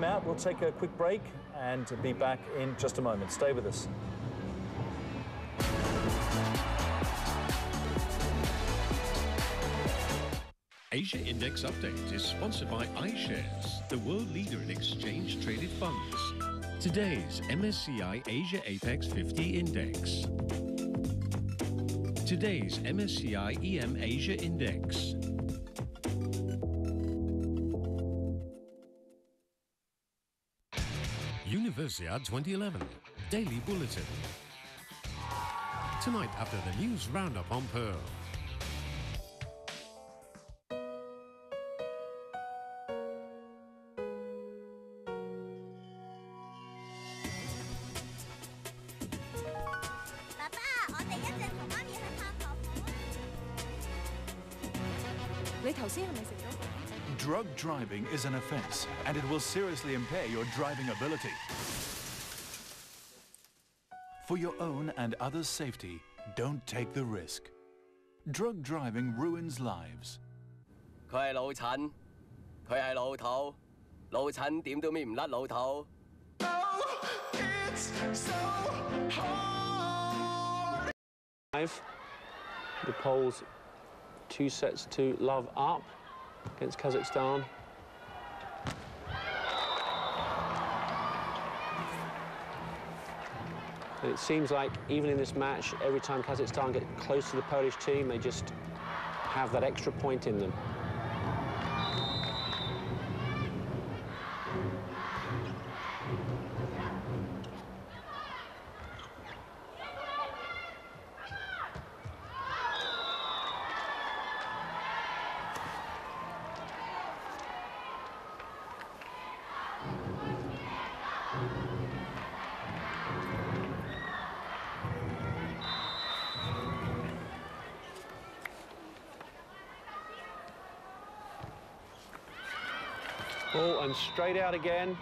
Out. We'll take a quick break and be back in just a moment. Stay with us. Asia Index Update is sponsored by iShares, the world leader in exchange-traded funds. Today's MSCI Asia Apex 50 Index. Today's MSCI EM Asia Index. Universiade 2011 Daily Bulletin. Tonight after the news roundup on Pearl. Drug driving is an offence, and it will seriously impair your driving ability. For your own and others' safety, don't take the risk. Drug driving ruins lives. 佢係老襯，佢係老土，老襯點都搣唔甩老土。The Poles 2 sets to love up against Kazakhstan. And it seems like even in this match, every time Kazakhstan get close to the Polish team, they just have that extra point in them. Oh, and straight out again.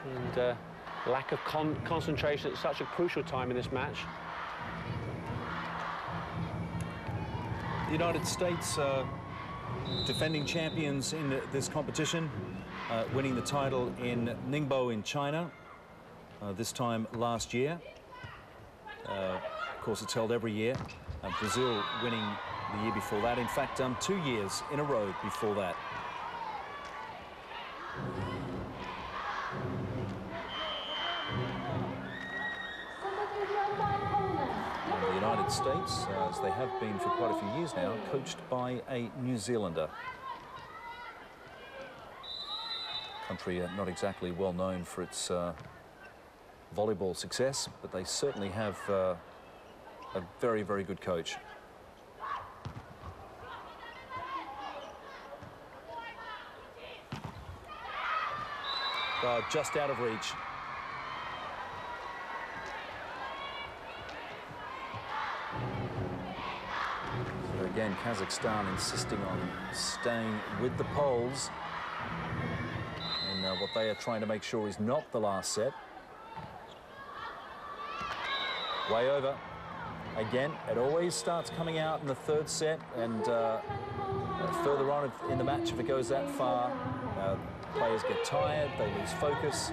And lack of concentration at such a crucial time in this match. The United States defending champions in this competition, winning the title in Ningbo in China, this time last year. Of course, it's held every year. Brazil winning the year before that. In fact, 2 years in a row before that. The United States, as they have been for quite a few years now, coached by a New Zealander. Country not exactly well known for its volleyball success, but they certainly have a very, very good coach. Just out of reach. So again, Kazakhstan insisting on staying with the Poles. And what they are trying to make sure is not the last set. Way over. Again, it always starts coming out in the third set, and further on in the match, if it goes that far, players get tired, they lose focus.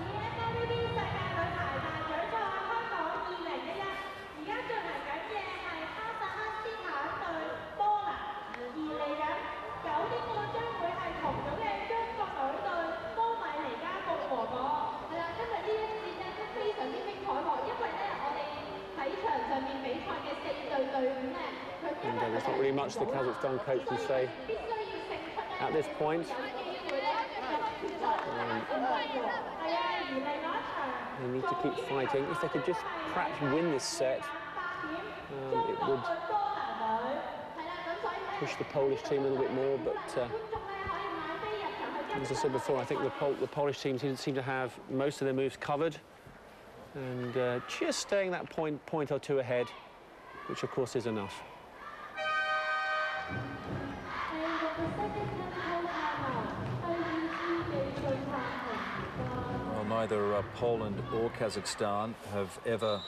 And there's not really much the Kazakhstan coach can say at this point. They need to keep fighting. If they could just perhaps win this set, it would push the Polish team a little bit more. But as I said before, I think the Polish team seem to have most of their moves covered, and just staying that point or two ahead, which of course is enough. Well, neither Poland or Kazakhstan have ever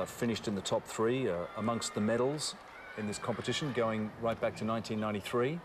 finished in the top 3 amongst the medals in this competition, going right back to 1993.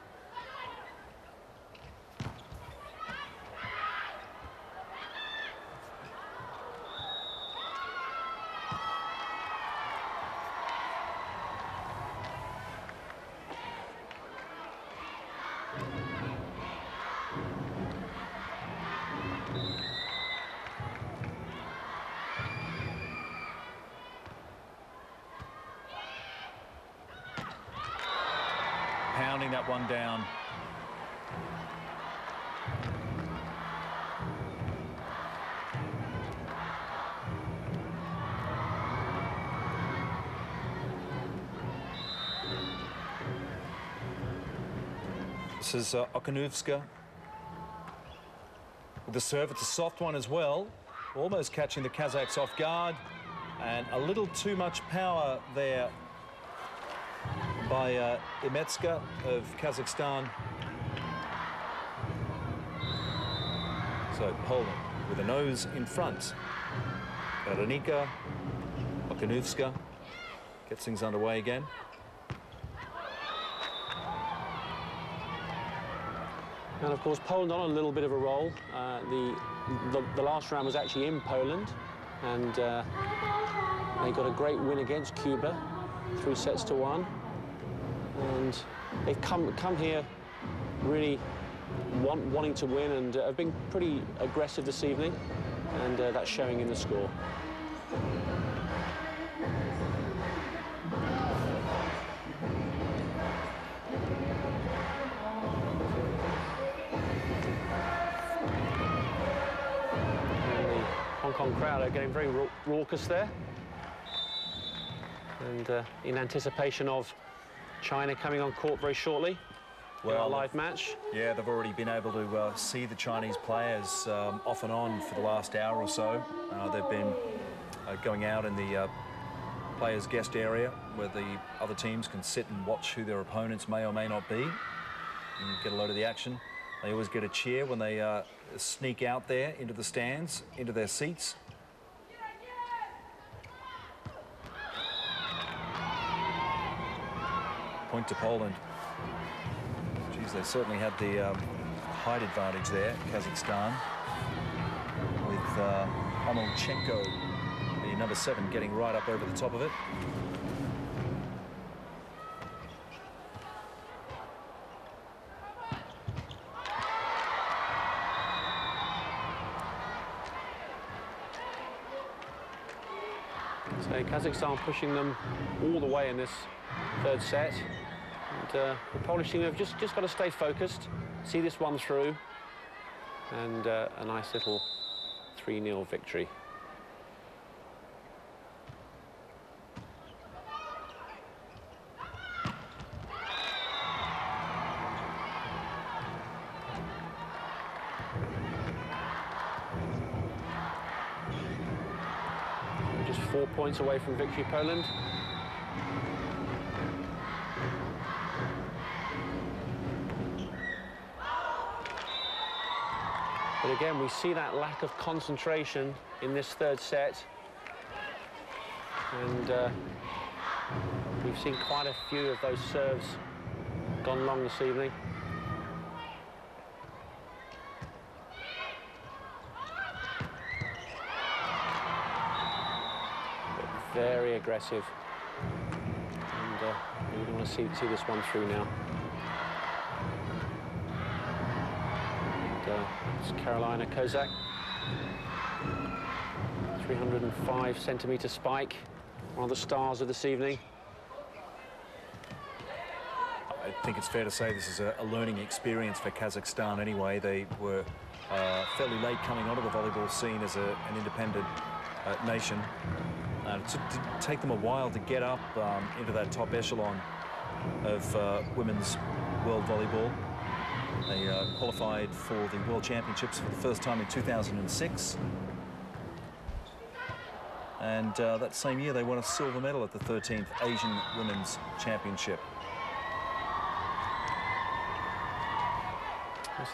pounding that one down. This is Okanovska with the serve. It's a soft one as well, almost catching the Kazakhs off guard, and a little too much power there by Imetska of Kazakhstan. So Poland with a nose in front. Veronika Okanovska gets things underway again. And of course, Poland on a little bit of a roll. The last round was actually in Poland, and they got a great win against Cuba, 3-1. And they've come here really wanting to win, and have been pretty aggressive this evening, and that's showing in the score. Crowd are getting very raucous there, and in anticipation of China coming on court very shortly in our live match. Yeah, they've already been able to see the Chinese players off and on for the last hour or so. They've been going out in the players' guest area where the other teams can sit and watch who their opponents may or may not be and get a load of the action. They always get a cheer when they sneak out there into the stands, into their seats. Point to Poland. Geez, they certainly had the height advantage there, Kazakhstan, with Omolchenko, the number 7, getting right up over the top of it. So Kazakhstan pushing them all the way in this third set. And the Polish team have just got to stay focused, see this one through, and a nice little 3-0 victory. Just 4 points away from victory, Poland. But again, we see that lack of concentration in this third set. And we've seen quite a few of those serves gone long this evening. But very aggressive. And we want to see this one through now. It's Carolina Kozak, 305-centimetre spike, one of the stars of this evening. I think it's fair to say this is a learning experience for Kazakhstan anyway. They were fairly late coming onto the volleyball scene as an independent nation. It did take them a while to get up into that top echelon of women's world volleyball. They qualified for the World Championships for the first time in 2006. And that same year, they won a silver medal at the 13th Asian Women's Championship.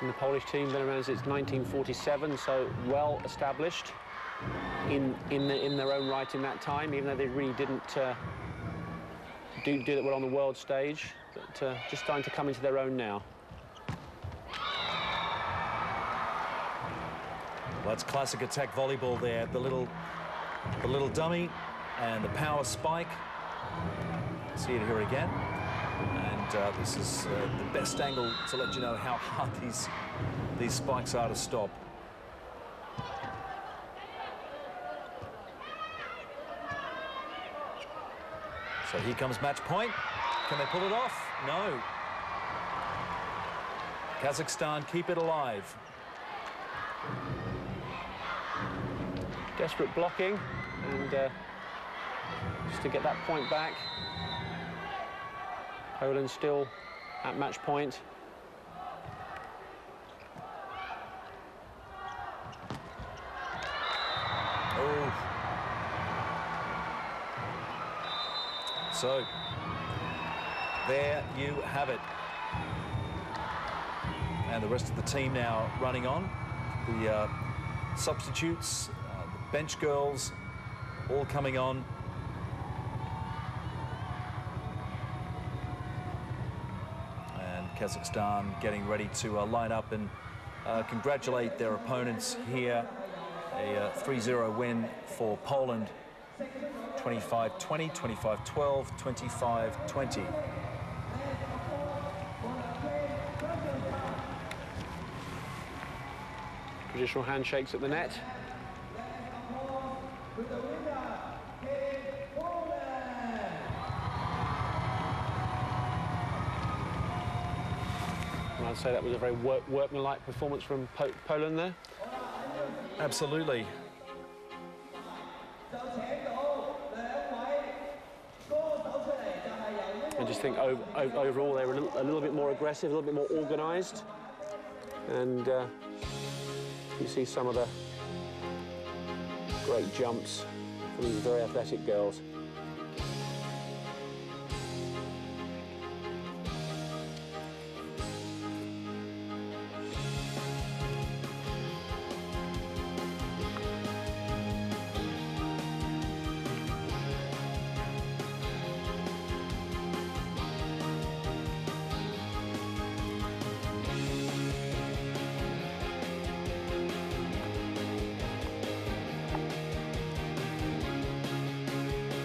In the Polish team, been around since 1947, so well established in their own right in that time, even though they really didn't do that well on the world stage, but just starting to come into their own now. Well, that's classic attack volleyball there. The little dummy and the power spike. See it here again. And this is the best angle to let you know how hard these spikes are to stop. So here comes match point. Can they pull it off? No. Kazakhstan keep it alive. Desperate blocking, and just to get that point back. Poland still at match point. Oh. So, there you have it. And the rest of the team now running on. The substitutes, the bench girls, all coming on. And Kazakhstan getting ready to line up and congratulate their opponents here. A 3-0 win for Poland. 25-20, 25-12, 25-20. Traditional handshakes at the net. And I'd say that was a very workmanlike performance from Poland there. Absolutely. I just think overall they were a little bit more aggressive, a little bit more organised. And you see some of the great jumps from these very athletic girls.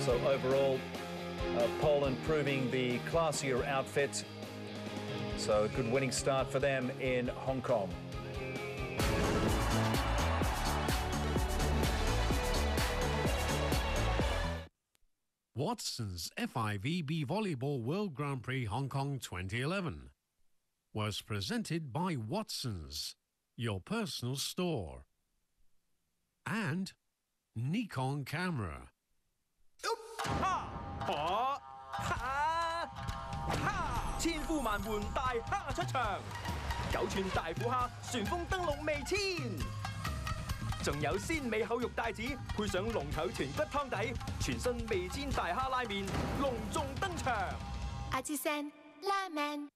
So overall, Poland proving the classier outfit. So a good winning start for them in Hong Kong. Watson's FIVB Volleyball World Grand Prix Hong Kong 2011 was presented by Watson's, your personal store, and Nikon Camera. 千呼萬喚大蝦出場，9寸大虎蝦旋風登陸味千，仲有鮮美厚肉帶子，配上龍頭豚骨湯底，全新味千大蝦拉麵隆重登場。阿志聲拉麵。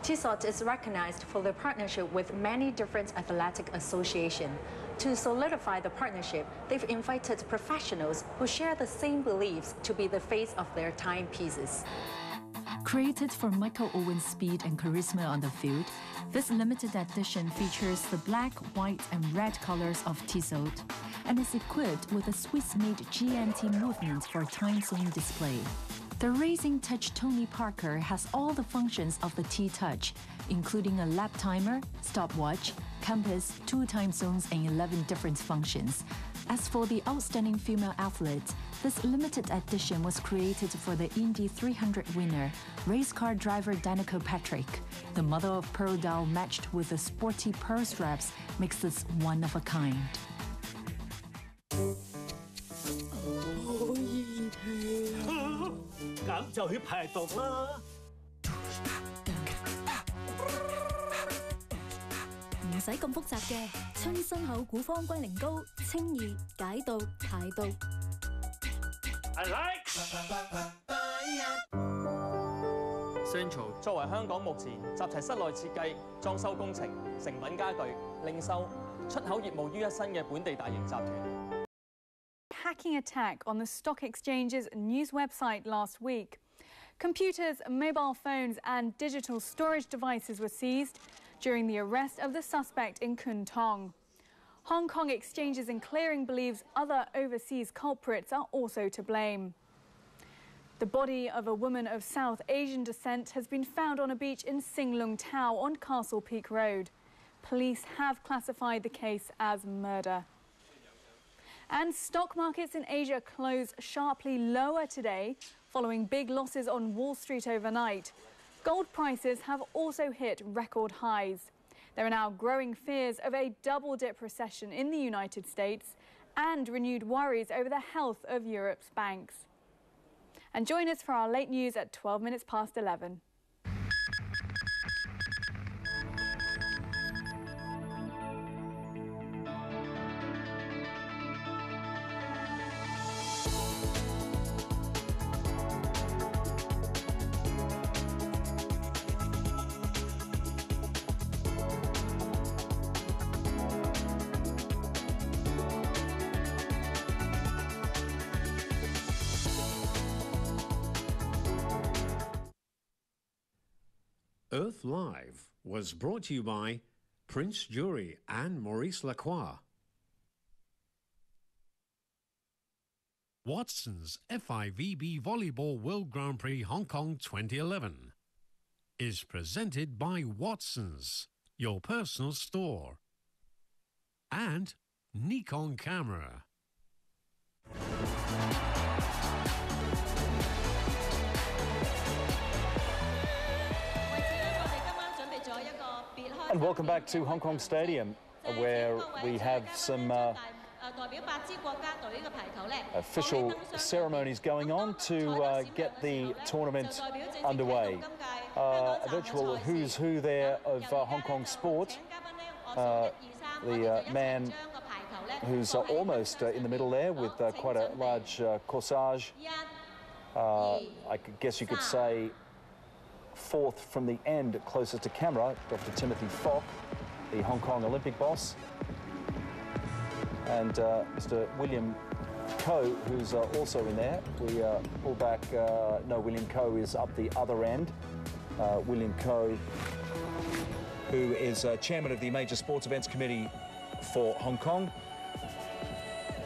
SPROT is recognized for their partnership with many different athletic associations. To solidify the partnership, they've invited professionals who share the same beliefs to be the face of their timepieces. Created for Michael Owen's speed and charisma on the field, this limited edition features the black, white, and red colors of Tissot and is equipped with a Swiss-made GMT movement for time zone display. The Racing Touch Tony Parker has all the functions of the T-Touch, including a lap timer, stopwatch, compass, 2 time zones, and 11 different functions. As for the outstanding female athlete, this limited edition was created for the Indy 300 winner, race car driver Danica Patrick. The mother of pearl doll matched with the sporty pearl straps makes this one of a kind. 咁就去排毒啦。唔使咁複雜嘅，春生口古方龜苓膏，清熱解毒排毒。I like。Central 作為香港目前集齊室內設計、裝修工程、成品家具、零售、出口業務於一身嘅本地大型集團。 Hacking attack on the stock exchange's news website last week. Computers, mobile phones and digital storage devices were seized during the arrest of the suspect in Kwun Tong. Hong Kong Exchanges and Clearing believes other overseas culprits are also to blame. The body of a woman of South Asian descent has been found on a beach in Sing Lung Tau on Castle Peak Road. Police have classified the case as murder. And stock markets in Asia closed sharply lower today, following big losses on Wall Street overnight. Gold prices have also hit record highs. There are now growing fears of a double-dip recession in the United States and renewed worries over the health of Europe's banks. And join us for our late news at 12 minutes past 11. Earth Live was brought to you by Prince Jury and Maurice Lacroix. Watson's FIVB Volleyball World Grand Prix Hong Kong 2011 is presented by Watson's, your personal store, and Nikon Camera. And welcome back to Hong Kong Stadium, where we have some official ceremonies going on to get the tournament underway. A virtual who's who there of Hong Kong sport. The man who's almost in the middle there with quite a large corsage. I guess you could say fourth from the end, closest to camera, Dr. Timothy Fock, the Hong Kong Olympic boss, and Mr. William Ko, who's also in there. We pull back, no, William Ko is up the other end. William Ko, who is chairman of the Major Sports Events Committee for Hong Kong.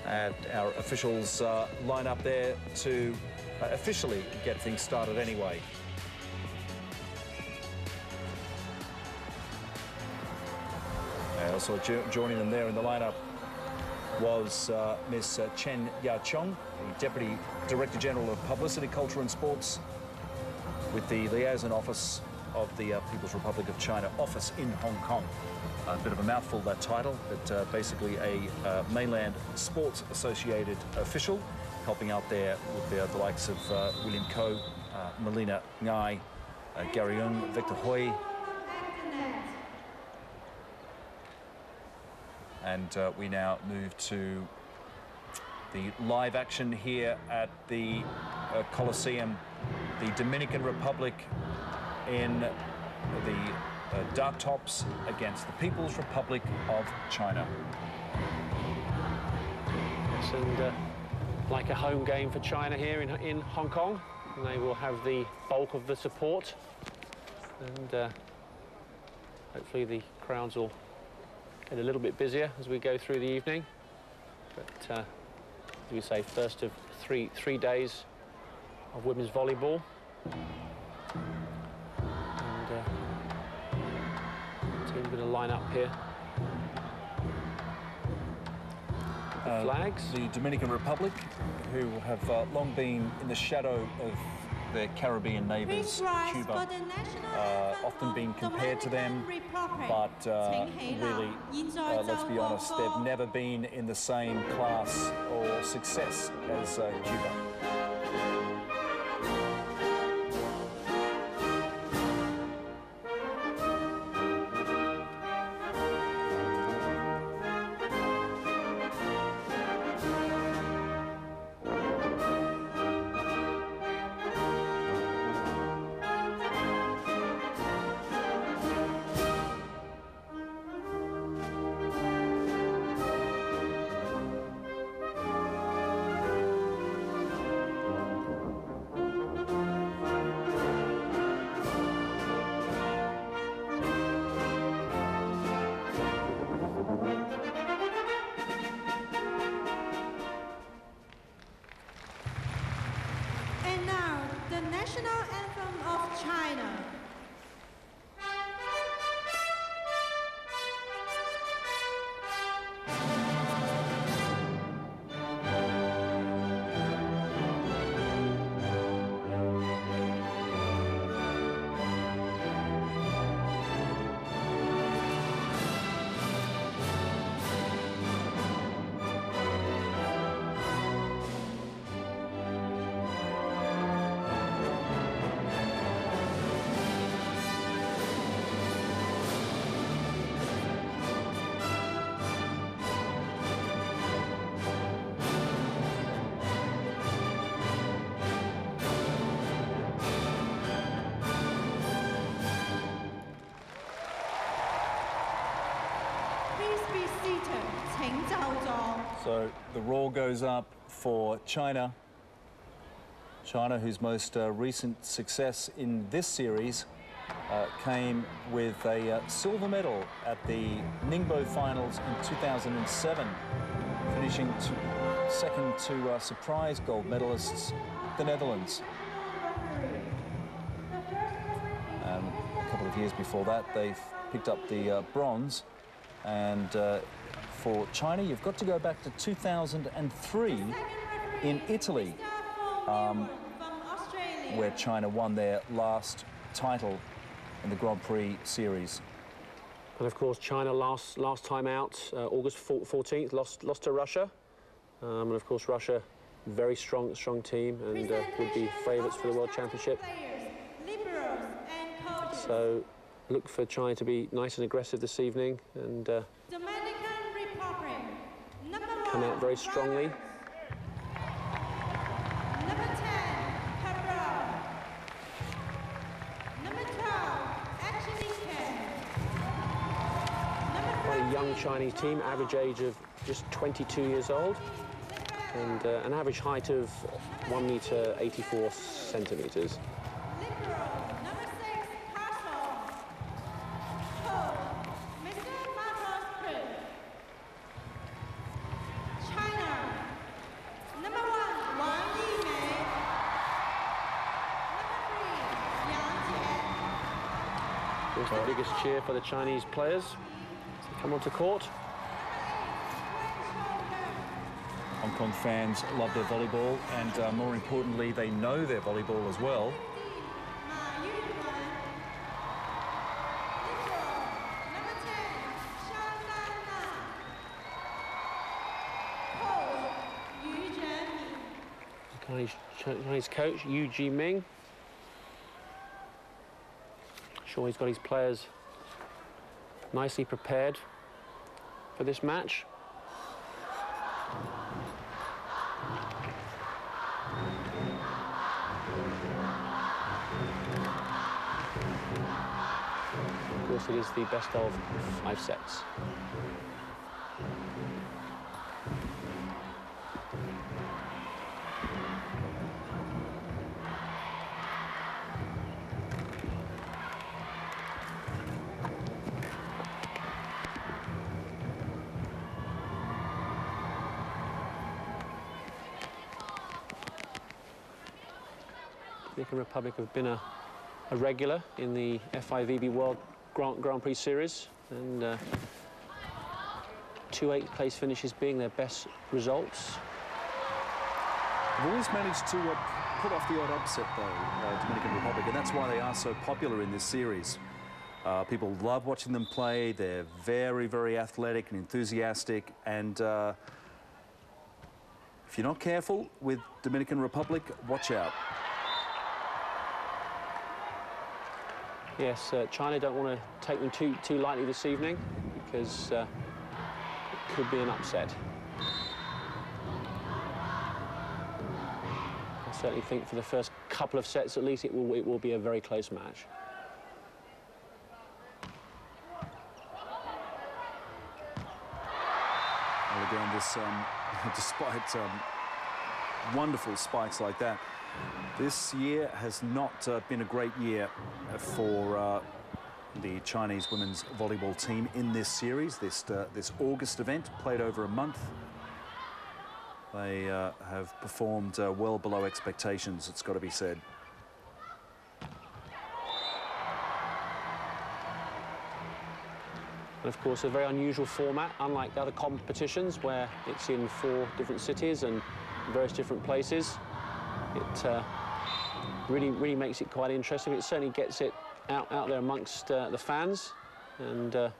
And our officials line up there to officially get things started anyway. Also joining them there in the lineup was Ms. Chen Ya-chong, the Deputy Director General of Publicity, Culture and Sports with the Liaison Office of the People's Republic of China office in Hong Kong. A bit of a mouthful, that title, but basically a mainland sports associated official helping out there with the likes of William Ko, Melina Ngai, Gary Ng, Victor Hui. And we now move to the live action here at the Coliseum, the Dominican Republic in the dark tops against the People's Republic of China. Yes, and like a home game for China here in Hong Kong, and they will have the bulk of the support, and hopefully the crowds will get a little bit busier as we go through the evening. But as we say, first of three days of women's volleyball. And the team's going to line up here. The flags. The Dominican Republic, who have long been in the shadow of their Caribbean neighbours, Cuba, often been compared to them, but really, let's be honest, they've never been in the same class or success as Cuba. So the roar goes up for China. China, whose most recent success in this series came with a silver medal at the Ningbo finals in 2007, finishing second to surprise gold medalists, the Netherlands. And a couple of years before that, they've picked up the bronze. And for China, you've got to go back to 2003 in Italy, where China won their last title in the Grand Prix series. And of course, China last time out, August 14th, lost to Russia. And of course, Russia, very strong team, and would be favourites for the World Championship. So look for China to be nice and aggressive this evening and come out very strongly. Quite a young Chinese team, average age of just 22 years old, and an average height of 1.84 meters. Here's the biggest cheer for the Chinese players to come onto court. Hong Kong fans love their volleyball, and more importantly, they know their volleyball as well. Chinese coach, Yu Jiming. Sure, he's got his players nicely prepared for this match. Of course, it is the best of 5 sets. Dominican Republic have been a regular in the FIVB World Grand Prix Series, and 2 8th place finishes being their best results. They've always managed to put off the odd upset, though, Dominican Republic, and that's why they are so popular in this series. People love watching them play. They're very, very athletic and enthusiastic, and if you're not careful with Dominican Republic, watch out. Yes, China don't want to take them too lightly this evening, because it could be an upset. I certainly think for the first couple of sets at least it will be a very close match. Well, again, this despite wonderful spikes like that, this year has not been a great year for the Chinese women's volleyball team in this series. This August event played over a month. They have performed well below expectations, it's got to be said. And of course, a very unusual format, unlike the other competitions where it's in 4 different cities and various different places. It really makes it quite interesting. It certainly gets it out there amongst the fans, and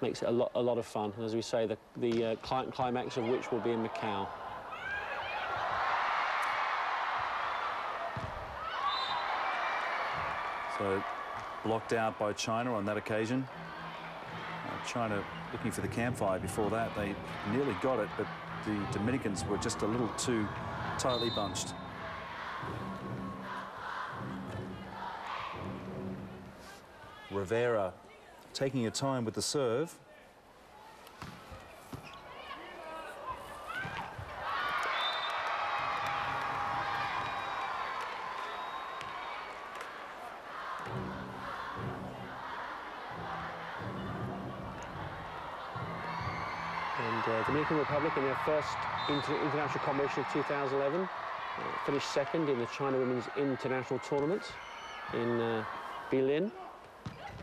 makes it a lot of fun. And as we say, the climax of which will be in Macau. So blocked out by China on that occasion. China looking for the campfire before that. They nearly got it, but the Dominicans were just a little too tightly bunched. Rivera taking her time with the serve. And Dominican Republic in their first international competition of 2011 finished second in the China Women's International Tournament in Berlin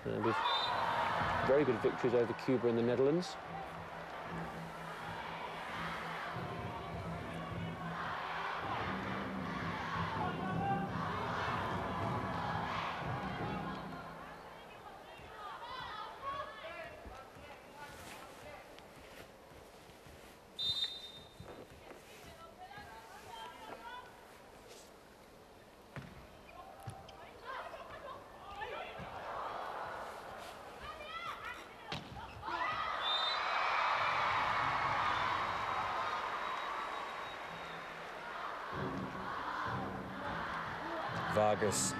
with very good victories over Cuba and the Netherlands. Vargas,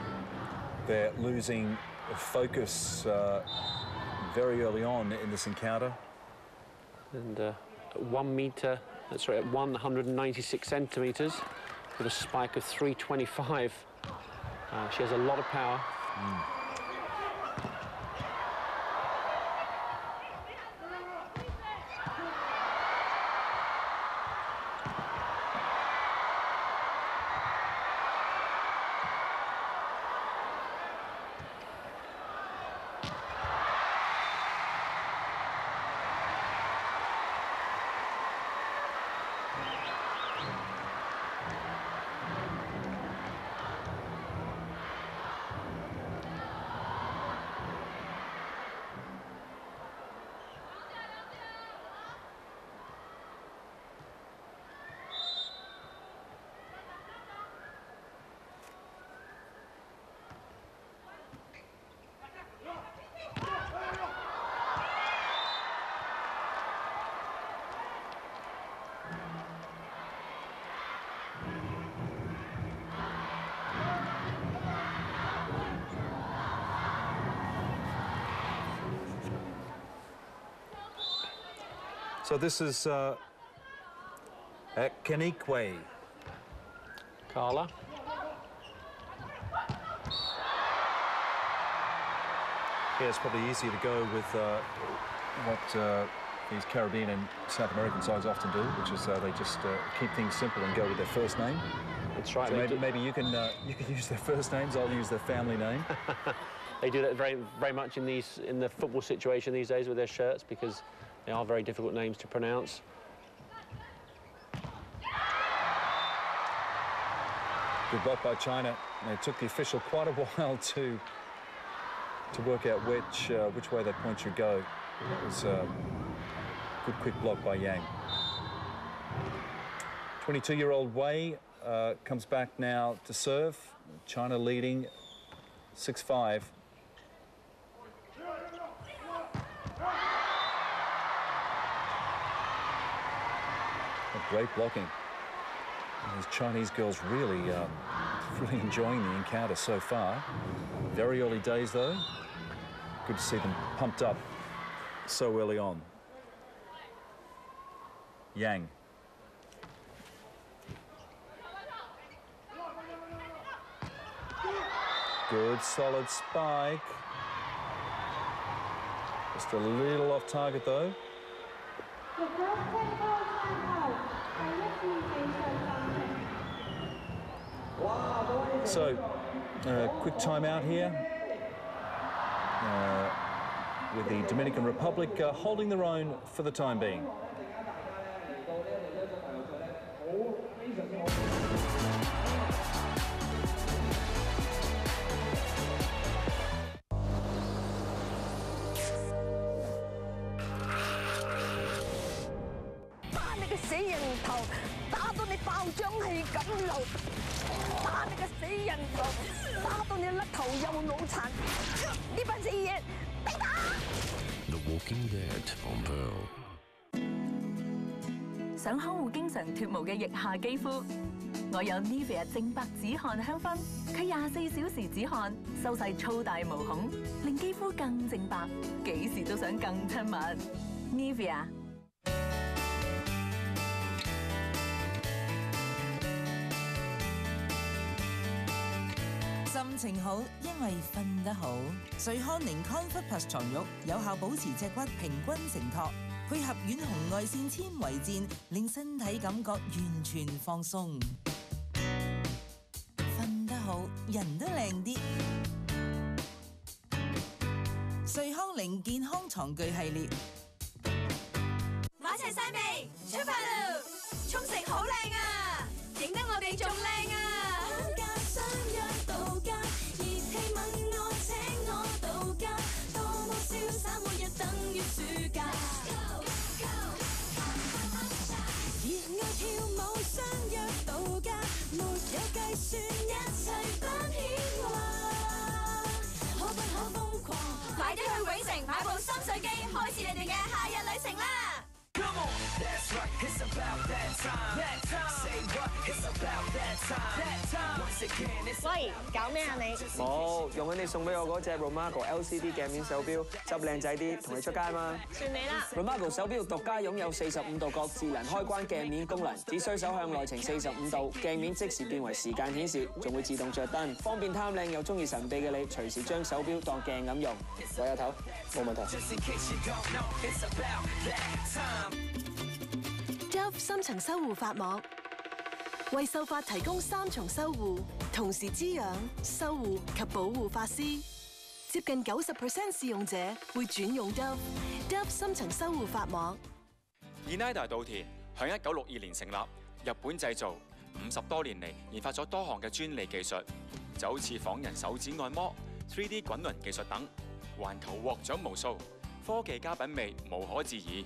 they're losing focus very early on in this encounter. And at 196 centimetres with a spike of 325. She has a lot of power. So this is at Kenikwe. Carla. Yeah, it's probably easier to go with what these Caribbean and South American sides often do, which is they just keep things simple and go with their first name. That's right. So maybe you can use their first names. I'll use their family name. They do that very much in the football situation these days with their shirts, because they are very difficult names to pronounce. Good block by China. And it took the official quite a while to work out which way that point should go. It was a good quick block by Yang. 22-year-old Wei comes back now to serve. China leading 6-5. Great blocking. These Chinese girls really enjoying the encounter so far. Very early days, though. Good to see them pumped up so early on. Yang. Good, solid spike. Just a little off target, though. So, quick timeout here with the Dominican Republic holding their own for the time being. The Walking Dead on Pearl。 想呵護經常脱毛嘅腋下肌膚，我有 Nivea 淨白止汗香薰，佢24小時止汗，收細粗大毛孔，令肌膚更淨白，幾時都想更親密。Nivea。 心情好，因為瞓得好。瑞康寧 Comfort Plus 床褥有效保持脊骨平均承托，配配合遠紅外線纖維戰，令身體感覺完全放鬆。瞓得好，人都靚啲。瑞康寧健康床具系列。買齊晒未？出發啦！沖繩好靚啊，影得我哋仲靚啊！相約度假，熱氣吻我請我度假，多麼瀟灑，每日等於暑假。熱愛跳舞，相約度假，沒有計算，一切不牽掛，可不可瘋狂？快啲去永城買部深水機，開始你哋嘅夏日旅程啦！喂，搞咩啊你？冇，用緊你送俾我嗰隻 Romago LCD 鏡面手錶，執靚仔啲，同你出街嘛。算你啦。Romago 手錶獨家擁有45度角智能開關鏡面功能，只需手向內呈45度，鏡面即時變為時間顯示，仲會自動着燈，方便貪靚又中意神秘嘅你，隨時將手錶當鏡咁用。喂阿頭，冇問題。Dove 深層修護髮膜，為秀髮提供3重修護，同時滋養、修護及保護髮絲。接近90% 試用者會轉用 Dove 深層修護髮膜。Inida 稻田響1962年成立，日本製造，50多年嚟研發咗多項嘅專利技術，就好似仿人手指按摩、3D 滾輪技術等，環球獲獎無數，科技加品味無可置疑。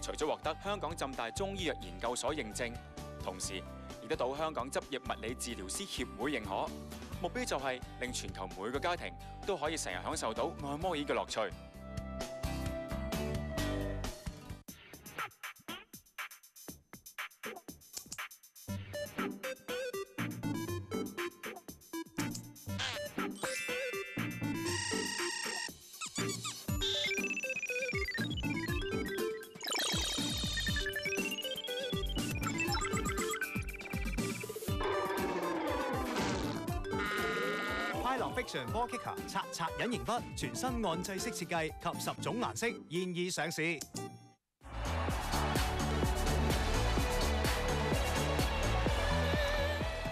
除咗獲得香港浸大中醫藥研究所認證，同時亦得到香港執業物理治療師協會認可。目標就係令全球每個家庭都可以成日享受到按摩椅嘅樂趣。Fiction 波擊球刷隱形筆，全新按掣式設計及10種顏色，現已上市。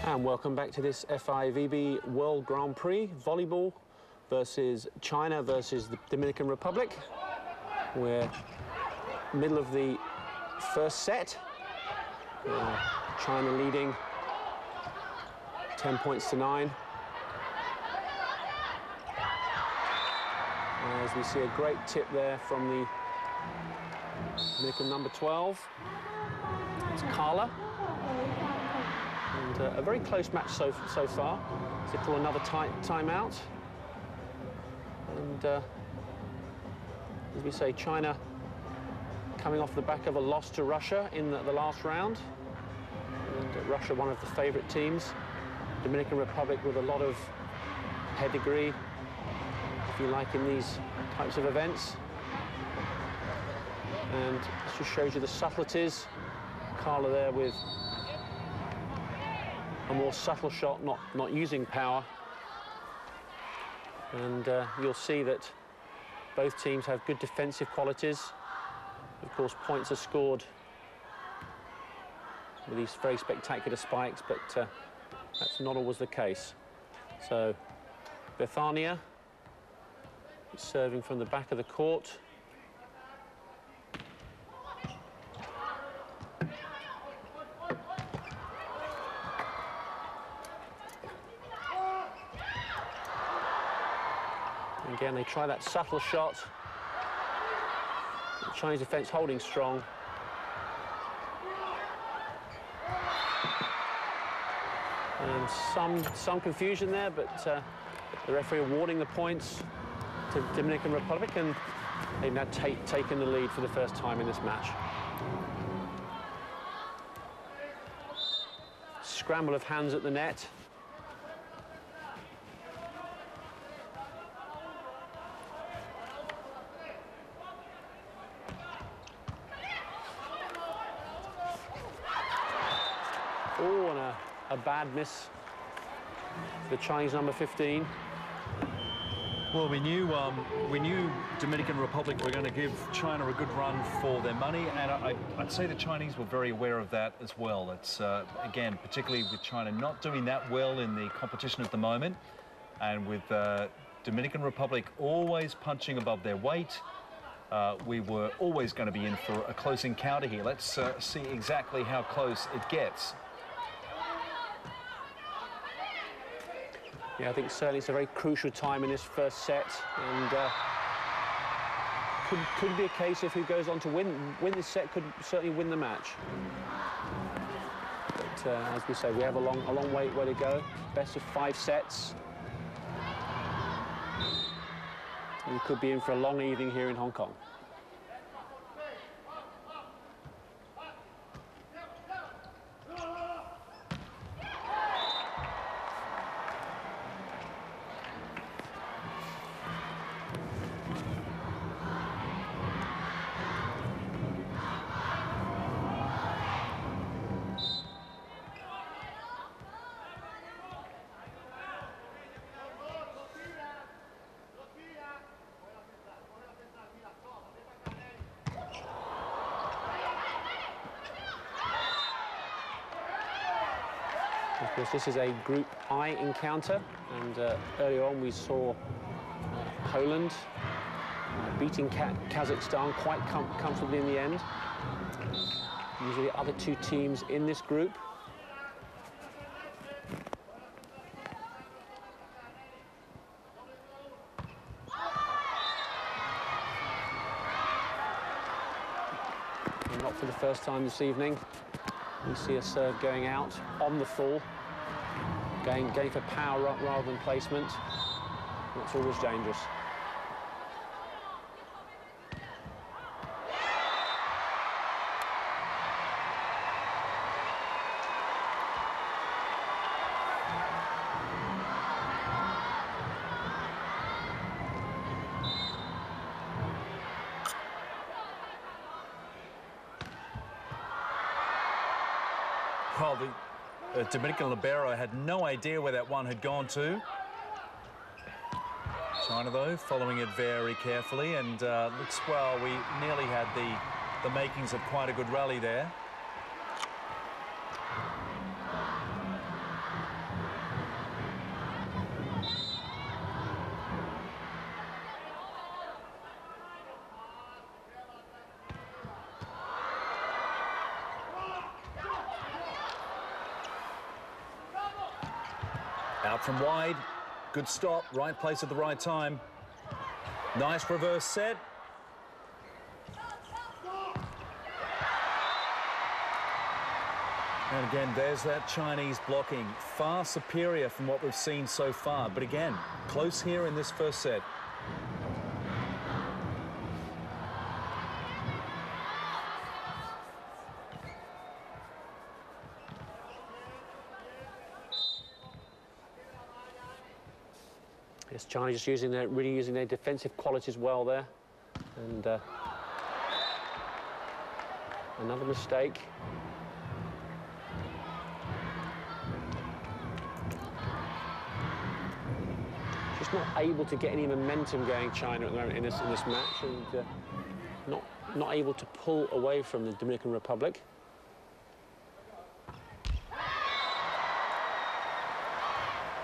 And welcome back to this FIVB World Grand Prix volleyball versus China versus the Dominican Republic. We're middle of the first set. China leading 10 points to 9. As we see a great tip there from the Dominican number 12. It's Carla. And a very close match so far. They pull another timeout. And as we say, China coming off the back of a loss to Russia in the last round. And Russia, one of the favourite teams. Dominican Republic with a lot of pedigree, if you like, in these types of events. And this just shows you the subtleties. Carla there with a more subtle shot, not using power. And you'll see that both teams have good defensive qualities. Of course, points are scored with these very spectacular spikes, but that's not always the case. So, Bethania serving from the back of the court. Again, they try that subtle shot. The Chinese defence holding strong. And some confusion there, but the referee awarding the points to Dominican Republic, and they've now taken the lead for the first time in this match. Scramble of hands at the net. Oh, and a bad miss for the Chinese number 15. Well, we knew Dominican Republic were going to give China a good run for their money, and I'd say the Chinese were very aware of that as well. It's, again, particularly with China not doing that well in the competition at the moment, and with Dominican Republic always punching above their weight, we were always going to be in for a close encounter here. Let's see exactly how close it gets. Yeah, I think certainly it's a very crucial time in this first set, and could be a case if who goes on to win this set could certainly win the match. But as we say, we have a long way to go. Best of 5 sets. We could be in for a long evening here in Hong Kong. Of course, this is a Group I encounter, and earlier on we saw Poland beating Kazakhstan quite comfortably in the end. These are the other 2 teams in this group. And not for the first time this evening. We see a serve going out on the full, going for power rather than placement. That's always dangerous. Well, the Dominican libero had no idea where that one had gone to. China, though, following it very carefully, and looks, well, we nearly had the makings of quite a good rally there. Out from wide, good stop, right place at the right time. Nice reverse set. And again, there's that Chinese blocking, far superior from what we've seen so far. But again, close here in this first set. Yes, China just really using their defensive qualities well there, and another mistake. Just not able to get any momentum going, China, at the moment in this match, and not able to pull away from the Dominican Republic.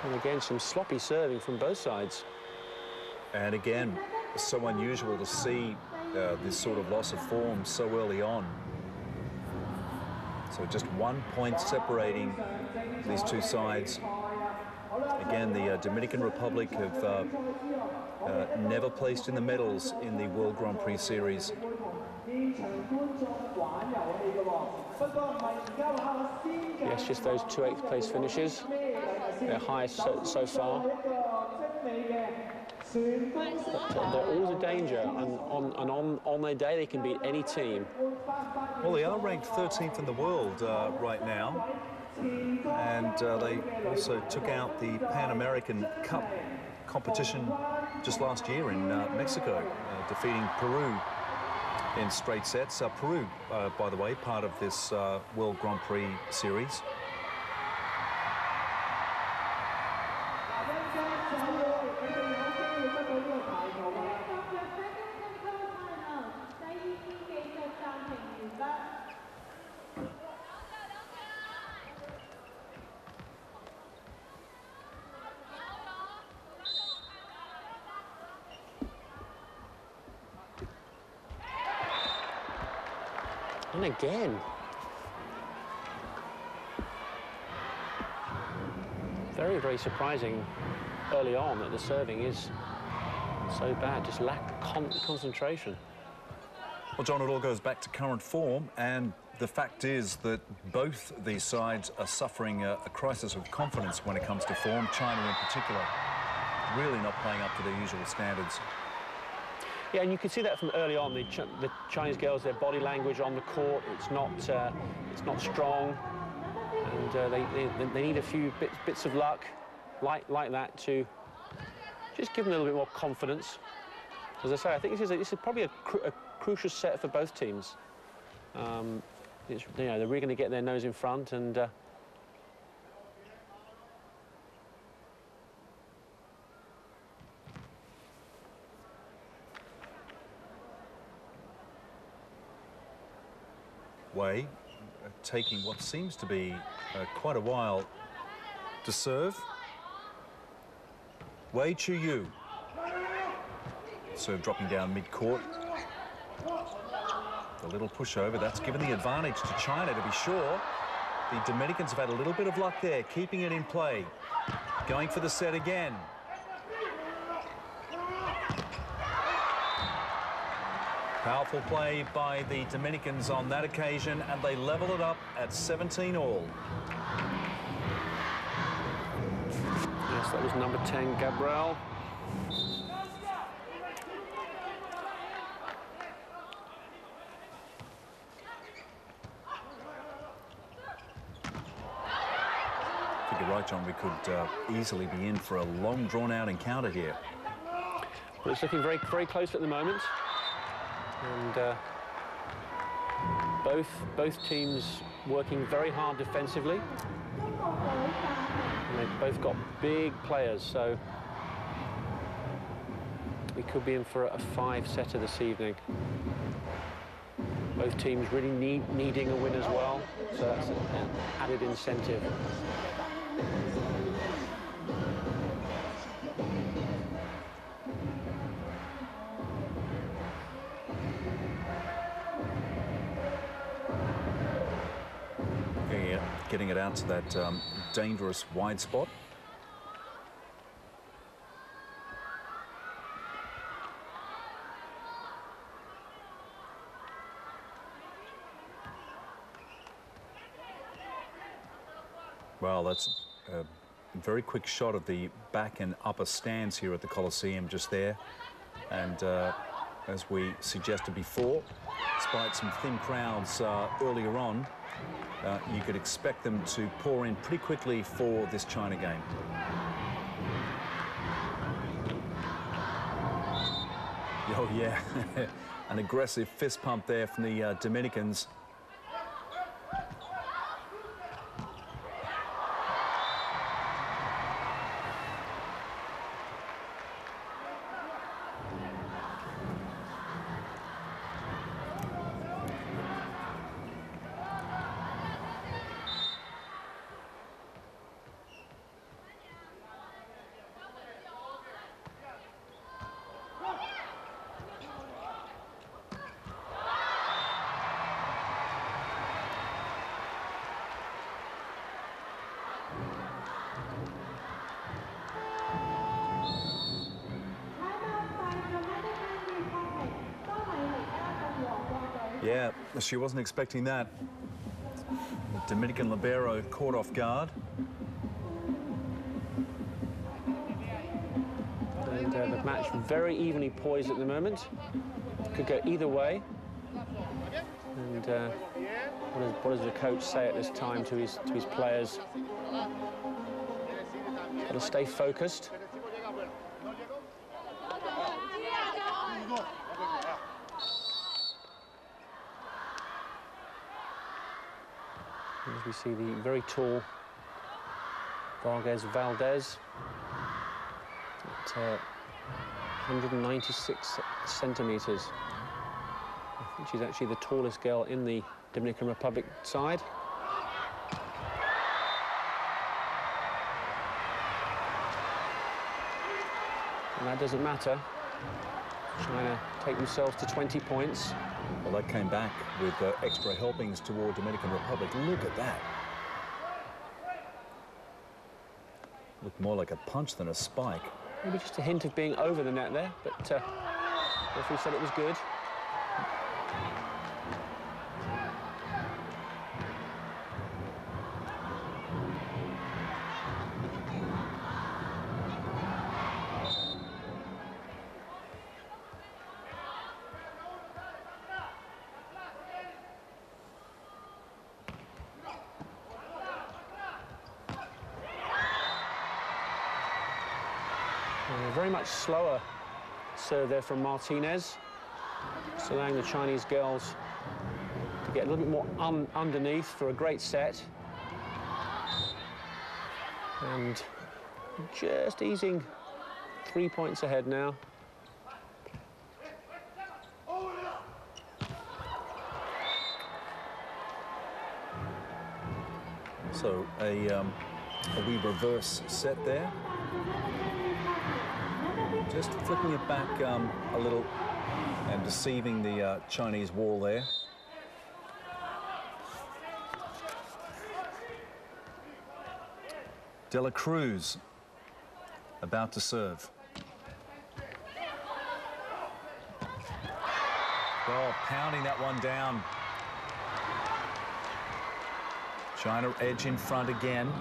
And again, some sloppy serving from both sides. And again, it's so unusual to see this sort of loss of form so early on. So just 1 point separating these 2 sides. Again, the Dominican Republic have never placed in the medals in the World Grand Prix Series. Yes, just those 2 8th place finishes. Their highest so far. But they're always a danger, and on their day they can beat any team. Well, they are ranked 13th in the world right now, and they also took out the Pan American Cup competition just last year in Mexico, defeating Peru in straight sets. Peru, by the way, part of this World Grand Prix Series. And again. Very, very surprising early on that the serving is so bad, just lack concentration. Well, John, it all goes back to current form, and the fact is that both these sides are suffering a crisis of confidence when it comes to form. China in particular, really not playing up to their usual standards. Yeah, and you can see that from early on. The Chinese girls, their body language on the court, it's not strong, and they need a few bits of luck like that to just give them a little bit more confidence. As I say, I think this is probably a crucial set for both teams. They're really going to get their nose in front and. Wei taking what seems to be quite a while to serve. Wei Chu-yu. Serve dropping down mid-court. The little pushover, that's given the advantage to China, to be sure. The Dominicans have had a little bit of luck there, keeping it in play. Going for the set again. Powerful play by the Dominicans on that occasion, and they level it up at 17 all. Yes, that was number 10, Gabriel. I think you're right, John. We could easily be in for a long, drawn-out encounter here. Well, it's looking very, very close at the moment. And both teams working very hard defensively. And they've both got big players, so we could be in for a 5-setter this evening. Both teams really needing a win as well, so that's an added incentive. Getting it out to that dangerous wide spot. Well, that's a very quick shot of the back and upper stands here at the Coliseum just there. And as we suggested before, despite some thin crowds earlier on, you could expect them to pour in pretty quickly for this China game. Oh, yeah, an aggressive fist pump there from the Dominicans. Yeah, she wasn't expecting that. The Dominican libero caught off guard. And the match very evenly poised at the moment. Could go either way. And what does the coach say at this time to his players? Got to stay focused. As we see the very tall Vargas Valdez at 196 centimeters. I think she's actually the tallest girl in the Dominican Republic side. And that doesn't matter. China take themselves to 20 points. Well, that came back with extra helpings toward Dominican Republic. Look at that. Looked more like a punch than a spike. Maybe just a hint of being over the net there, but referee said it was good. Very much slower serve there from Martinez. It's allowing the Chinese girls to get a little bit more underneath for a great set. And just easing 3 points ahead now. So a wee reverse set there. Just flicking it back a little and deceiving the Chinese wall there. De La Cruz about to serve. Oh, pounding that one down. China edge in front again.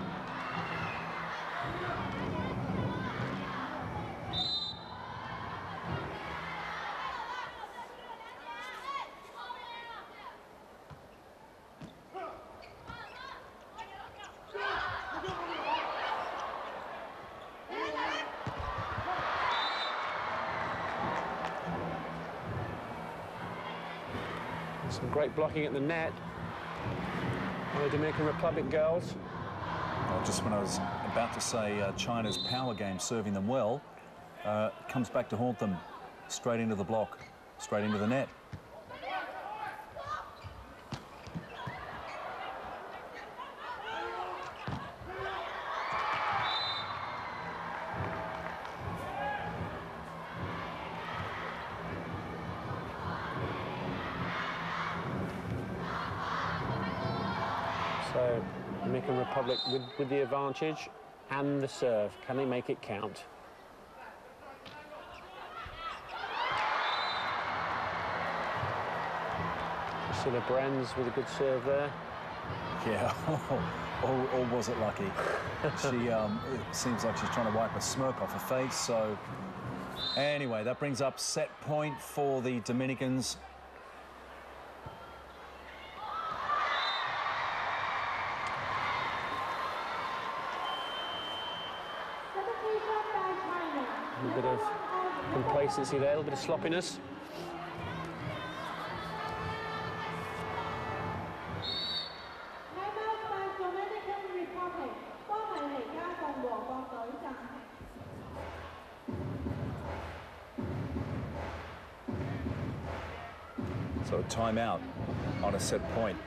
Some great blocking at the net by the Dominican Republic girls. Well, just when I was about to say China's power game serving them well, comes back to haunt them. Straight into the block, straight into the net. So, Dominican Republic with the advantage and the serve. Can they make it count? Priscilla Brenz with a good serve there. Yeah, or was it lucky? She it seems like she's trying to wipe a smirk off her face. So, anyway, that brings up set point for the Dominicans. A bit of complacency there, a little bit of sloppiness. So a timeout on a set point.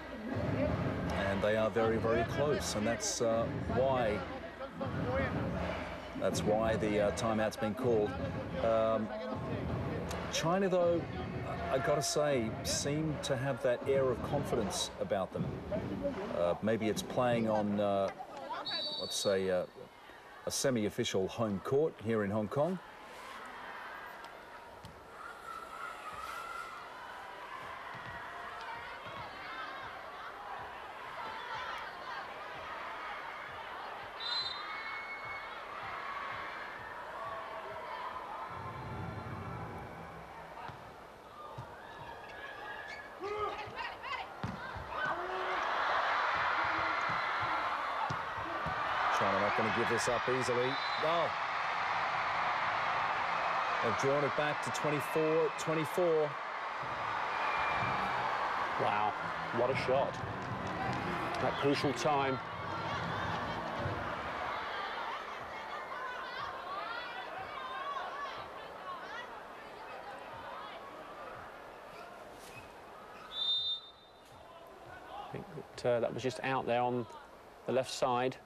And they are very, very close, and that's why the timeout's been called. China, though, I gotta say, seem to have that air of confidence about them. Maybe it's playing on, let's say, a semi-official home court here in Hong Kong. China not going to give this up easily. Oh. They've drawn it back to 24-24. Wow, what a shot. That crucial time. I think that was just out there on the left side.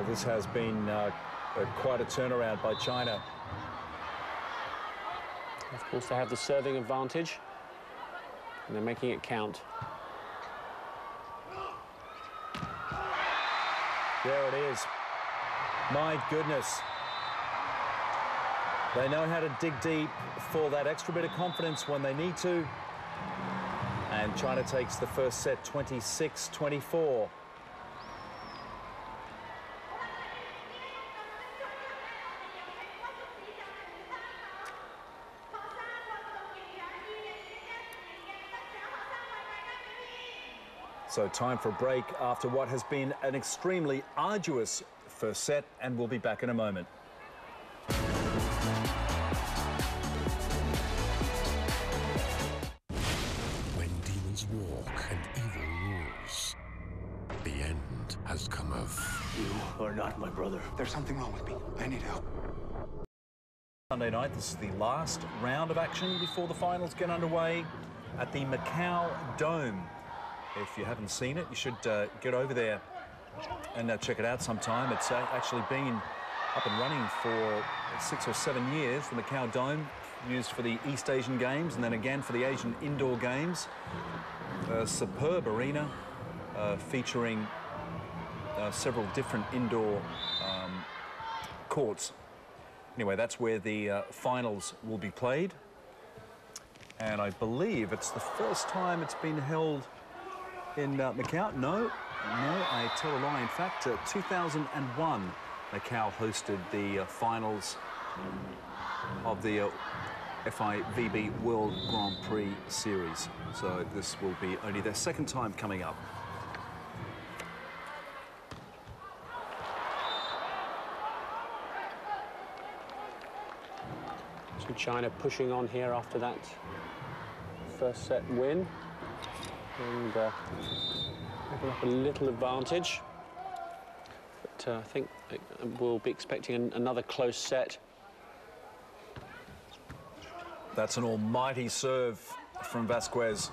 Well, this has been quite a turnaround by China. Of course, they have the serving advantage, and they're making it count. There it is. My goodness. They know how to dig deep for that extra bit of confidence when they need to. And China takes the first set 26-24. So time for a break after what has been an extremely arduous first set, and we'll be back in a moment. When demons walk and evil rules, the end has come of. You are not my brother. There's something wrong with me. I need help. Sunday night, this is the last round of action before the finals get underway at the Macau Dome. If you haven't seen it, you should get over there and check it out sometime. It's actually been up and running for 6 or 7 years. The Macau Dome, used for the East Asian Games and then again for the Asian Indoor Games. A superb arena featuring several different indoor courts. Anyway, that's where the finals will be played. And I believe it's the first time it's been held in Macau. No, I tell a lie. In fact, 2001, Macau hosted the finals of the FIVB World Grand Prix Series. So this will be only their second time coming up. So China pushing on here after that first set win. And open up a little advantage. But I think we'll be expecting another close set. That's an almighty serve from Vasquez.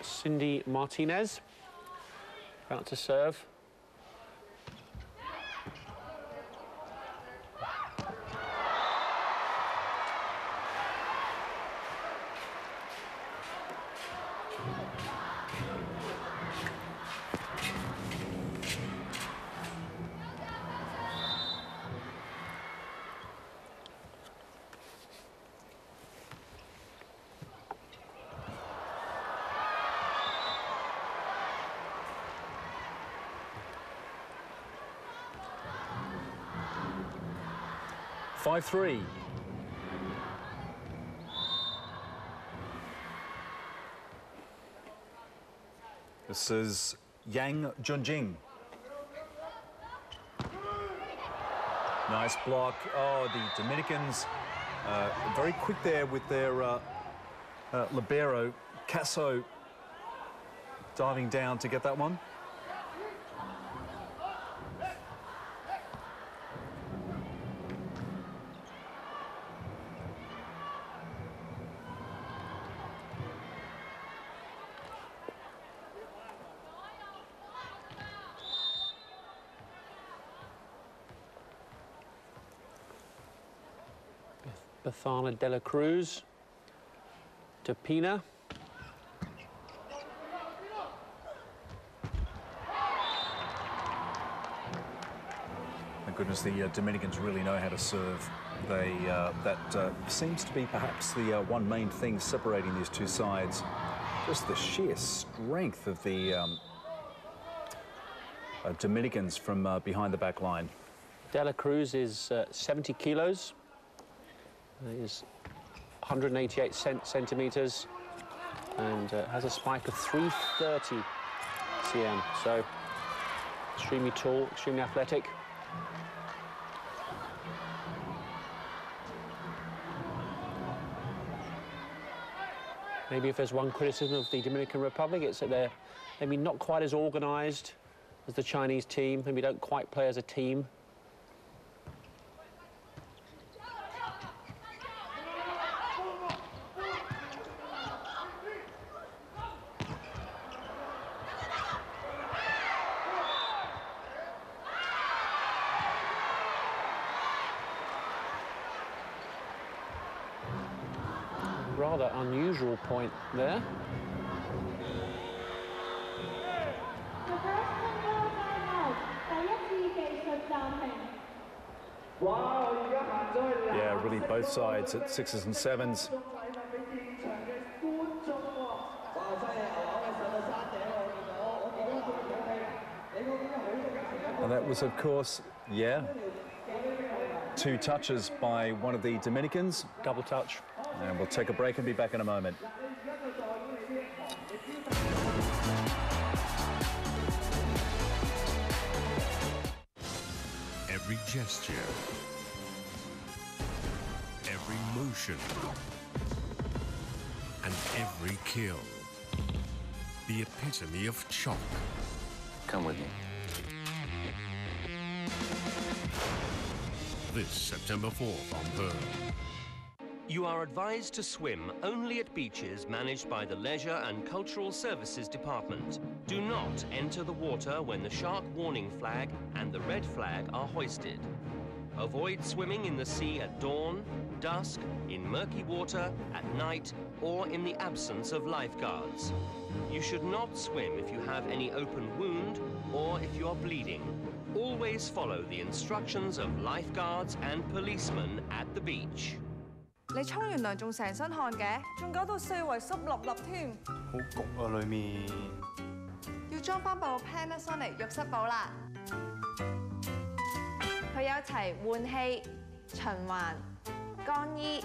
Cindy Martinez about to serve. Five-3. This is Yang Junjing. Nice block. Oh, the Dominicans very quick there with their libero. Casso diving down to get that one. Bethana de la Cruz to Pina. My goodness, the Dominicans really know how to serve. They that seems to be perhaps the one main thing separating these two sides. Just the sheer strength of the Dominicans from behind the back line. De la Cruz is 70 kilos. Is 188 centimeters and has a spike of 330 cm. So extremely tall, extremely athletic. Maybe if there's one criticism of the Dominican Republic, it's that they're maybe not quite as organised as the Chinese team, maybe don't quite play as a team. Rather unusual point there. Yeah, really both sides at 6s and 7s. And that was, of course, yeah, 2 touches by one of the Dominicans. Double touch. And we'll take a break and be back in a moment. Every gesture, every motion, and every kill. The epitome of chalk. Come with me. This September 4th on Pearl. You are advised to swim only at beaches managed by the Leisure and Cultural Services Department. Do not enter the water when the shark warning flag and the red flag are hoisted. Avoid swimming in the sea at dawn, dusk, in murky water, at night, or in the absence of lifeguards. You should not swim if you have any open wound or if you are bleeding. Always follow the instructions of lifeguards and policemen at the beach. 你沖完涼仲成身汗嘅，仲搞到四圍濕立立添。好焗啊，裡面。要裝翻部 Panasonic 浴室寶啦。佢有齊換氣、循環、乾衣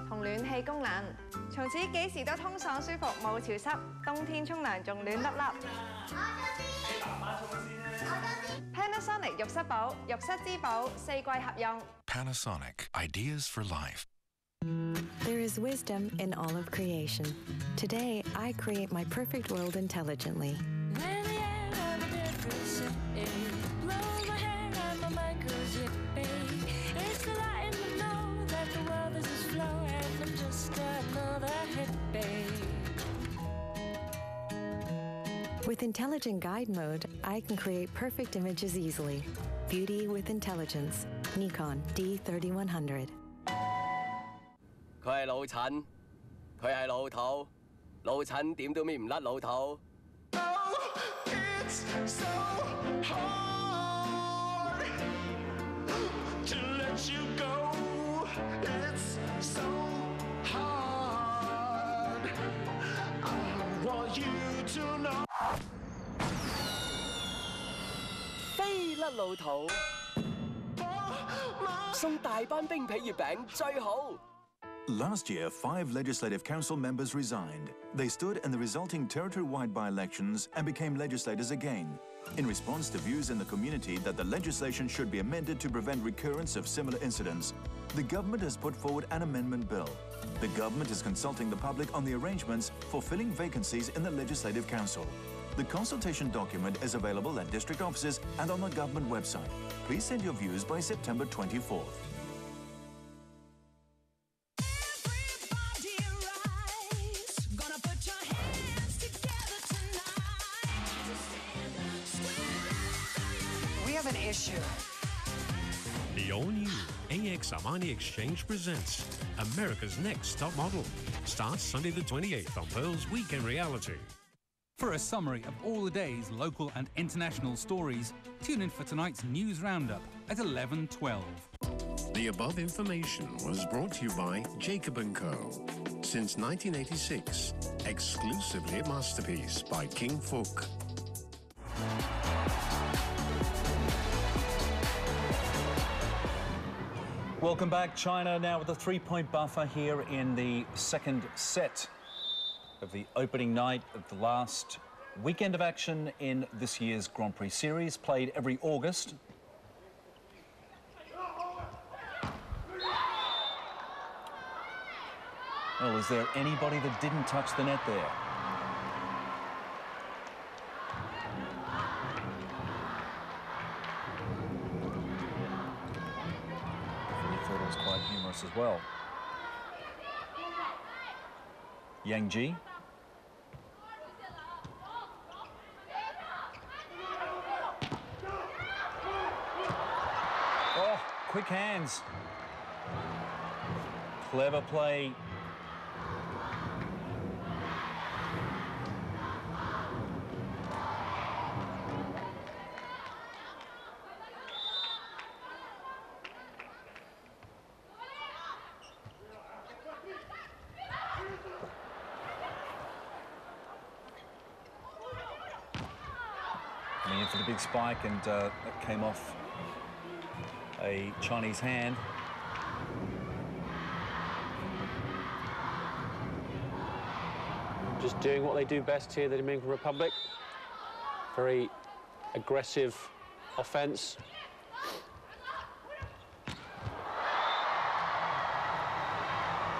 同暖氣功能，從此幾時都通爽舒服，冇潮濕。冬天沖涼仲暖粒粒。你爸媽沖先啦。Panasonic 浴室寶，浴室之寶，4季合用。Panasonic, ideas for life. There is wisdom in all of creation. Today, I create my perfect world intelligently. With Intelligent Guide Mode, I can create perfect images easily. Beauty with intelligence. Nikon D3100. 佢係老陳，佢係老土，老陳點都搣唔甩老土。飛甩老土，送大班冰皮月餅最好。 Last year, 5 Legislative Council members resigned. They stood in the resulting territory-wide by-elections and became legislators again, in response to views in the community that the legislation should be amended to prevent recurrence of similar incidents. The government has put forward an amendment bill. The government is consulting the public on the arrangements for filling vacancies in the Legislative Council. The consultation document is available at district offices and on the government website. Please send your views by September 24th. An issue. The all-new AX Armani Exchange presents America's Next Top Model. Starts Sunday the 28th on Pearl's Weekend Reality. For a summary of all the day's local and international stories, tune in for tonight's news roundup at 11:12. The above information was brought to you by Jacob & Co. Since 1986, exclusively a masterpiece by King Fook. Welcome back. China now with a 3-point buffer here in the second set of the opening night of the last weekend of action in this year's Grand Prix series, played every August. Well, is there anybody that didn't touch the net there? I thought it was quite humorous as well. Yang Ji. Oh, quick hands. Clever play. Coming in for the big spike, and that came off a Chinese hand. Just doing what they do best here, the Dominican Republic. Very aggressive offense.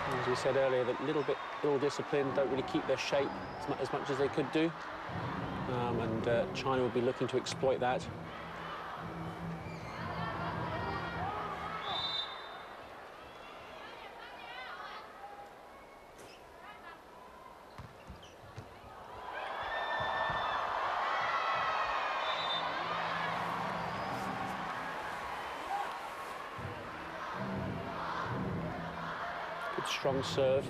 As we said earlier, that little bit ill-disciplined, don't really keep their shape as much as they could do. And China will be looking to exploit that. Good strong serve.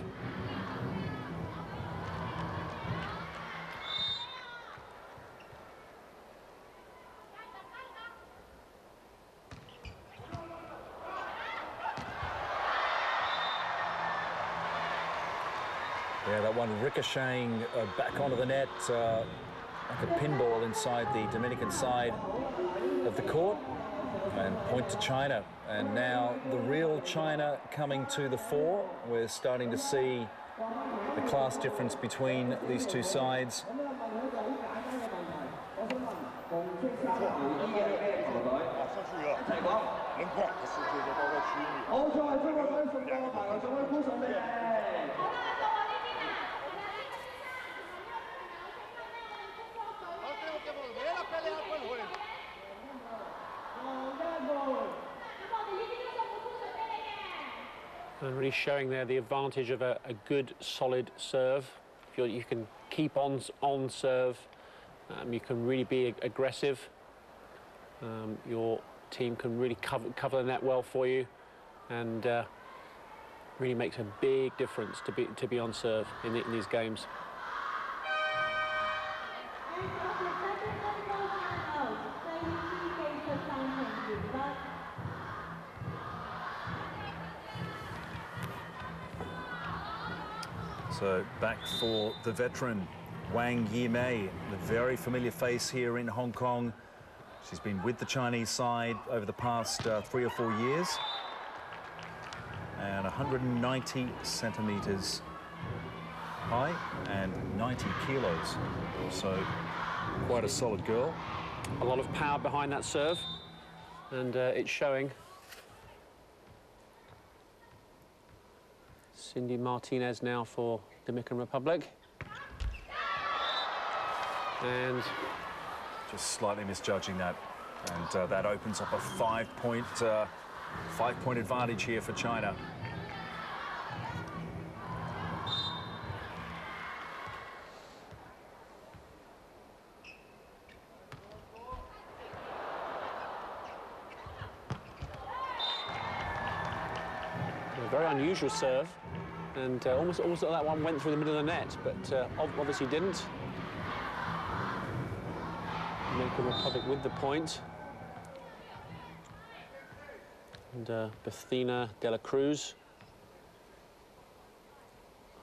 Yeah, that one ricocheting back onto the net like a pinball inside the Dominican side of the court. And point to China. And now the real China coming to the fore. We're starting to see the class difference between these two sides. And really showing there the advantage of a good, solid serve. If you can keep on serve, you can really be aggressive. Your team can really cover the net well for you, and really makes a big difference to be on serve in these games. So back for the veteran, Wang Yimei, the very familiar face here in Hong Kong. She's been with the Chinese side over the past 3 or 4 years. And 190 centimetres high and 90 kilos. So quite a solid girl. A lot of power behind that serve, and it's showing. Cindy Martinez now for Dominican Republic. And just slightly misjudging that. And that opens up a five-point advantage here for China. A very unusual serve. And almost that one went through the middle of the net, but obviously didn't. Dominican Republic with the point. And Bethina de la Cruz,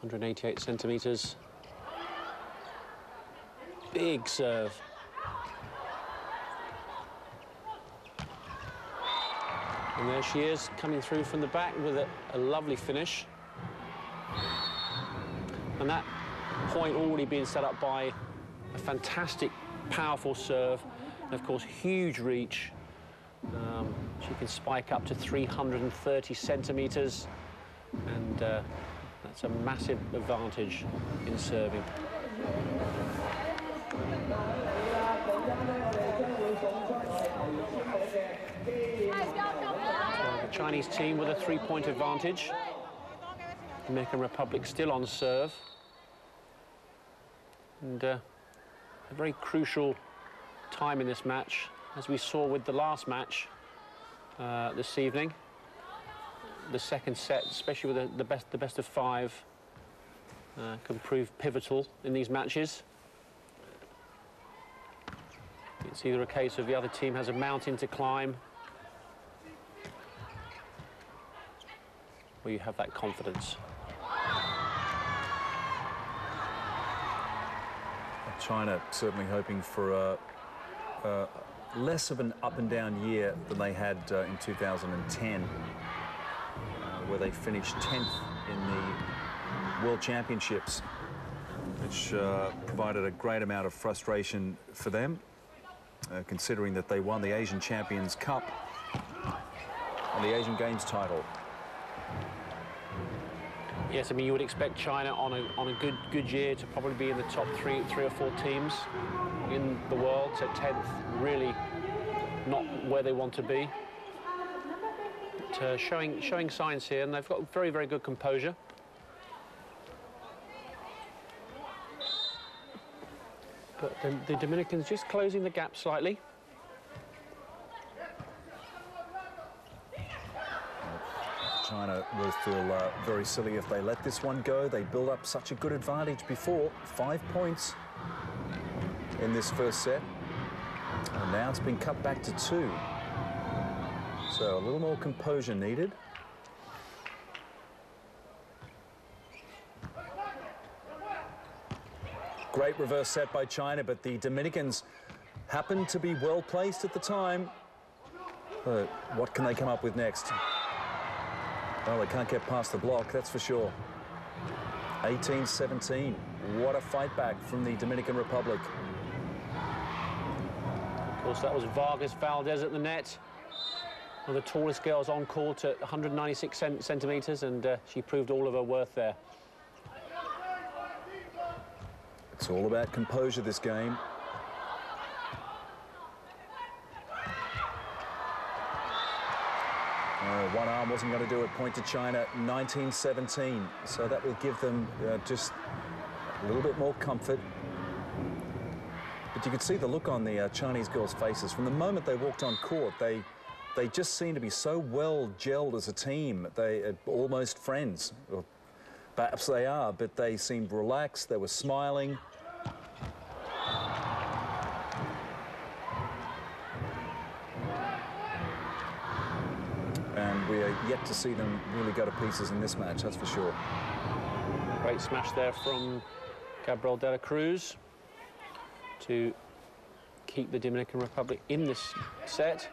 188 centimetres. Big serve. And there she is, coming through from the back with a lovely finish. And that point already being set up by a fantastic, powerful serve. And of course, huge reach. She can spike up to 330 centimetres. And That's a massive advantage in serving. So the Chinese team with a 3-point advantage. Dominican Republic still on serve. And a very crucial time in this match, as we saw with the last match this evening. The second set, especially with the best of 5, can prove pivotal in these matches. It's either a case of the other team has a mountain to climb, or you have that confidence. China certainly hoping for less of an up-and-down year than they had in 2010, where they finished 10th in the World Championships, which provided a great amount of frustration for them, considering that they won the Asian Champions Cup and the Asian Games title. Yes, I mean, you would expect China on a good year to probably be in the top three or four teams in the world. So 10th, really not where they want to be. But, showing signs here, and they've got very, very good composure. But the Dominicans just closing the gap slightly. China will feel very silly if they let this one go. They built up such a good advantage before, 5 points in this first set. And now it's been cut back to 2. So a little more composure needed. Great reverse set by China, but the Dominicans happened to be well placed at the time. But what can they come up with next? Well, they can't get past the block, that's for sure. 18-17. What a fight back from the Dominican Republic. Of course, that was Vargas Valdez at the net. One of the tallest girls on court at 196 centimetres, and she proved all of her worth there. It's all about composure, this game. One arm wasn't going to do it. Point to China, 19-17. So that will give them just a little bit more comfort. But you could see the look on the Chinese girls' faces. From the moment they walked on court, they just seemed to be so well gelled as a team. They are almost friends. Or perhaps they are, but they seemed relaxed. They were smiling. And we are yet to see them really go to pieces in this match, that's for sure. Great smash there from Gabriel de la Cruz to keep the Dominican Republic in this set.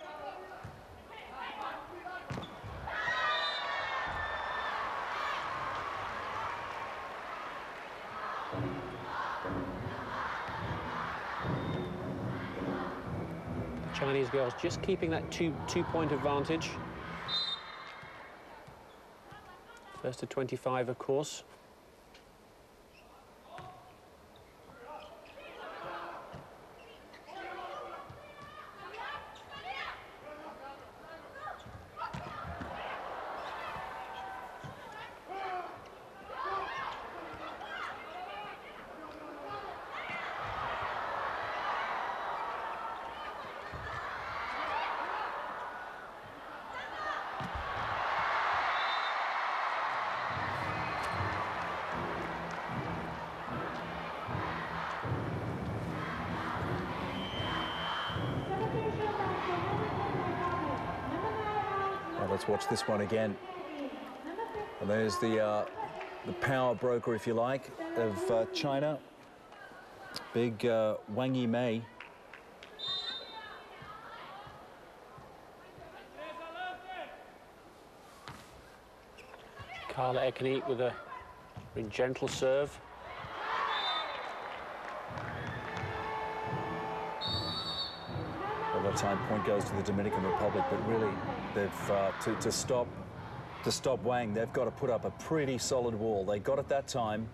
The Chinese girls just keeping that two-point advantage. First to 25, of course. Let's watch this one again. And there's the power broker, if you like, of China. Big Wang Yimei. Carla Ekenique with a very gentle serve. Well, that time point goes to the Dominican Republic, but really they've to stop to stop Wang. They've got to put up a pretty solid wall. They got it that time,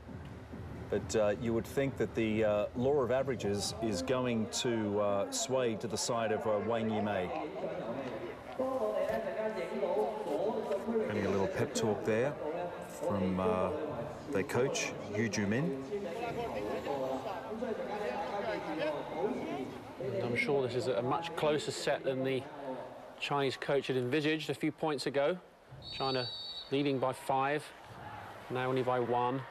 but you would think that the law of averages is going to sway to the side of Wang Yimei. Having a little pep talk there from their coach, Yu Jumin. I'm sure this is a much closer set than the Chinese coach had envisaged a few points ago. China leading by 5, now only by 1.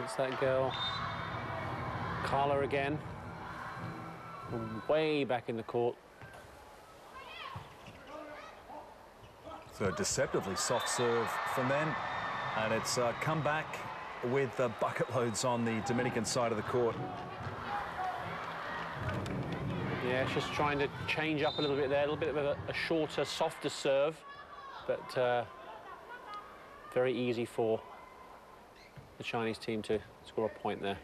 It's that girl, Carla again, from way back in the court. So deceptively soft serve from them, and it's come back with bucket loads on the Dominican side of the court. Yeah, it's just trying to change up a little bit there, a little bit of a shorter, softer serve, but very easy for the Chinese team to score a point there.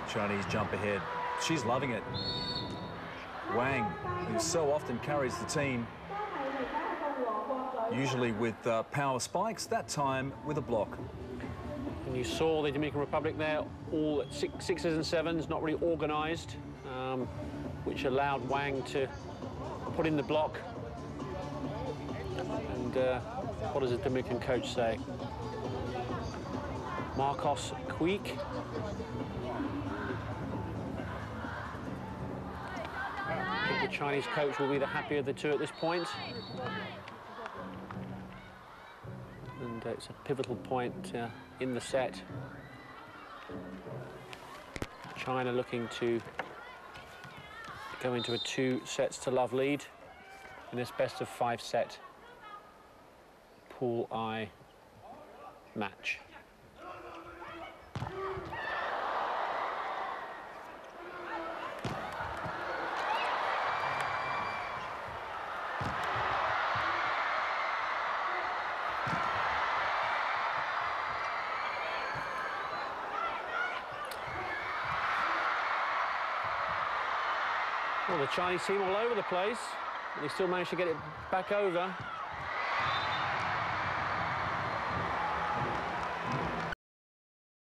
Chinese jump ahead. She's loving it. Wang, who so often carries the team, usually with power spikes, that time with a block. And you saw the Dominican Republic there, all at sixes and sevens, not really organised, which allowed Wang to put in the block. And what does the Dominican coach say? Marcos Quique. I think the Chinese coach will be the happier of the two at this point. And it's a pivotal point in the set. China looking to go into a 2-sets-to-love lead in this best-of-5 set Pool I match. Well, the Chinese team all over the place, but they still managed to get it back over.